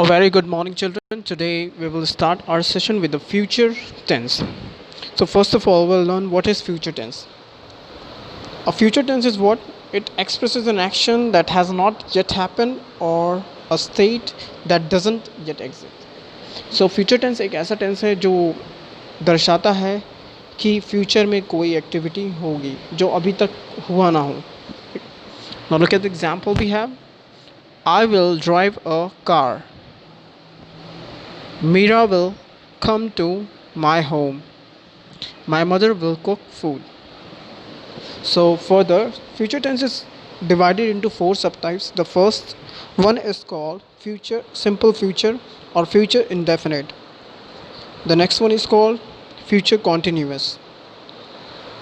A very good morning, children. Today we will start our session with the future tense. So, first of all, we'll learn what is future tense. A future tense is what? It expresses an action that has not yet happened or a state that doesn't yet exist. So, future tense एक ऐसा tense है जो दर्शाता है कि future में कोई activity होगी जो अभी तक हुआ ना हो. Now look at the example we have. I will drive a car. Mira will come to my home. My mother will cook food. So further, future tense is divided into four subtypes. The first one is called future simple future or future indefinite. The next one is called future continuous.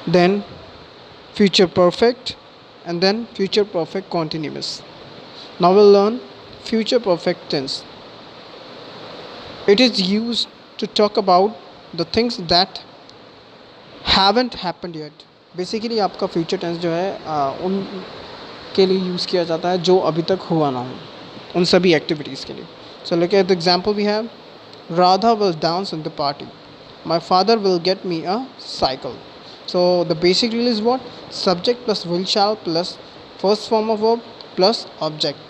Then future perfect and then future perfect continuous. Now we'll learn future perfect tense. It is used to talk about the things that haven't happened yet. Basically आपका future tense जो है उन के लिए use किया जाता है जो अभी तक हुआ ना हो, उन सभी एक्टिविटीज़ के लिए. So look at the example we have. Radha will dance in the party. My father will get me a cycle. So the basic rule is what? Subject plus will shall plus first form of verb plus object.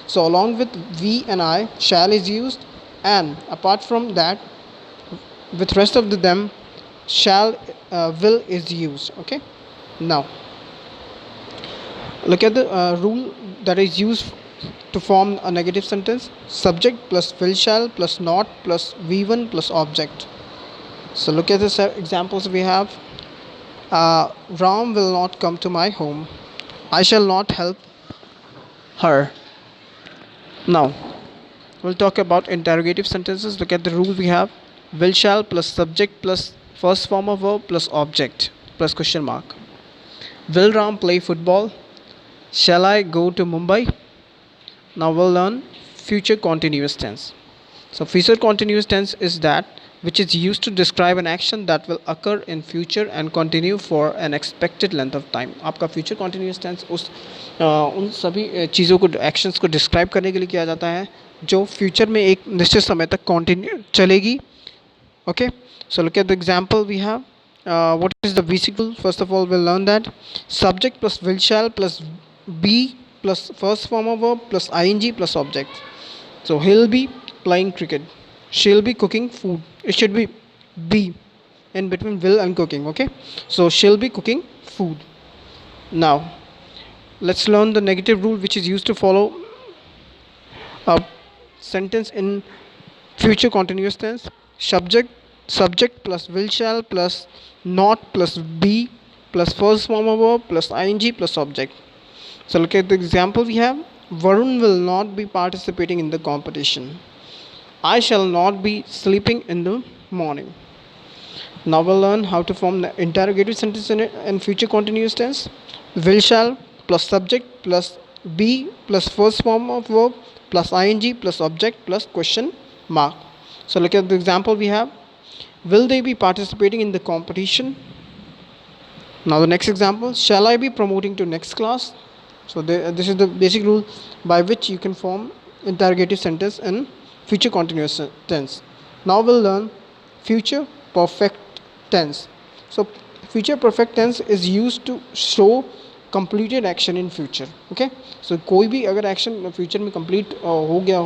So along with we and I, shall is used, and apart from that, with rest of them, shall will is used. Okay. Now look at the rule that is used to form a negative sentence. Subject plus will shall plus not plus v1 plus object. So look at the examples we have. Ram will not come to my home. I shall not help her. Now we'll talk about interrogative sentences. Look at the rule we have. Will shall plus subject plus first form of verb plus object plus question mark. Will Ram play football? Shall I go to Mumbai? Now we'll learn future continuous tense. So future continuous tense is that which is used to describe an action that will occur in future and continue for an expected length of time. आपका future continuous tense उन सभी चीज़ों को actions को describe करने के लिए किया जाता है जो फ्यूचर में एक निश्चित समय तक कंटिन्यू चलेगी. Okay, so look at the example we have. What is the basic rule? First of all, we'll learn that subject plus will shall plus be plus first form of verb plus ing plus object. So he'll be playing cricket. She'll be cooking food. It should be in between will and cooking. Okay, so she'll be cooking food. Now let's learn the negative rule which is used to follow a sentence in future continuous tense. Subject plus will shall plus not plus be plus first form of verb plus ing plus object. So look at the example we have. Varun will not be participating in the competition. I shall not be sleeping in the morning. Now we'll learn how to form the interrogative sentence in future continuous tense. Will shall plus subject plus be plus first form of verb plus ing plus object plus question mark. So look at the example we have. Will they be participating in the competition? Now the next example. Shall I be promoting to next class? So this is the basic rule by which you can form interrogative sentence in future continuous tense. Now we'll learn future perfect tense. So future perfect tense is used to show completed action in future. Okay, so कोई भी अगर action future में complete हो गया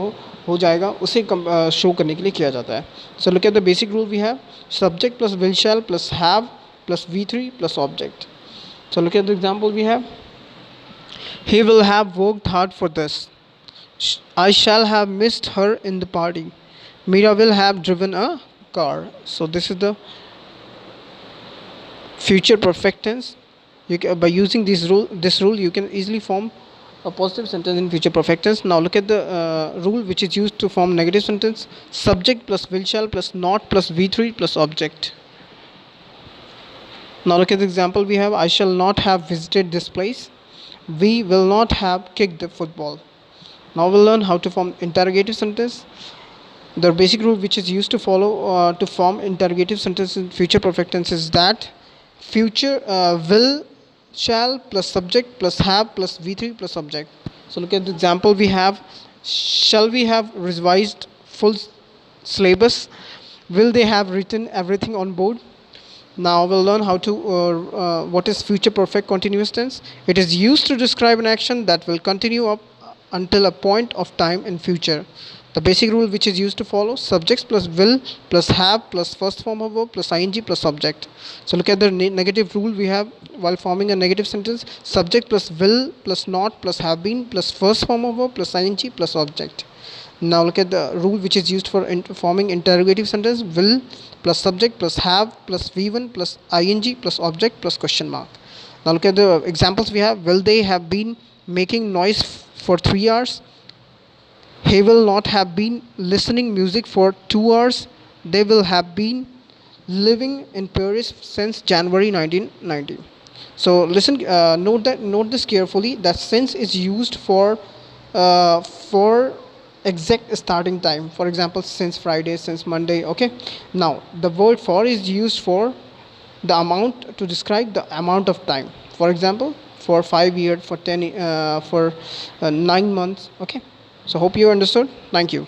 हो जाएगा उसे show करने के लिए किया जाता है. So look at the basic rule we have. Subject plus will shall plus have plus v3 plus object. So look at the example we have. He will have worked hard for this. I shall have missed her in the party. Mira will have driven a car. So this is the future perfect tense. By using this rule you can easily form a positive sentence in future perfect tense. Now look at the rule which is used to form negative sentence. Subject plus will shall plus not plus v3 plus object. Now look at the example we have. I shall not have visited this place. We will not have kicked the football. Now we'll learn how to form interrogative sentence. The basic rule which is used to follow to form interrogative sentence in future perfect tense is that future will shall plus subject plus have plus v3 plus object. So look at the example we have. Shall we have revised full syllabus? Will they have written everything on board? Now we'll learn how to what is future perfect continuous tense. It is used to describe an action that will continue up until a point of time in future. The basic rule which is used to follow: subjects plus will plus have plus first form of verb plus ing plus object. So look at the negative rule we have while forming a negative sentence: subject plus will plus not plus have been plus first form of verb plus ing plus object. Now look at the rule which is used for forming interrogative sentence: will plus subject plus have plus v1 plus ing plus object plus question mark. Now look at the examples we have: will they have been making noise for 3 hours? He will not have been listening music for 2 hours. They will have been living in Paris since January 1990. So listen, note this carefully. That since is used for exact starting time. For example, since Friday, since Monday. Okay. Now the word for is used for the amount, to describe the amount of time. For example, for 5 years, for 10, for 9 months. Okay. So hope you understood. Thank you.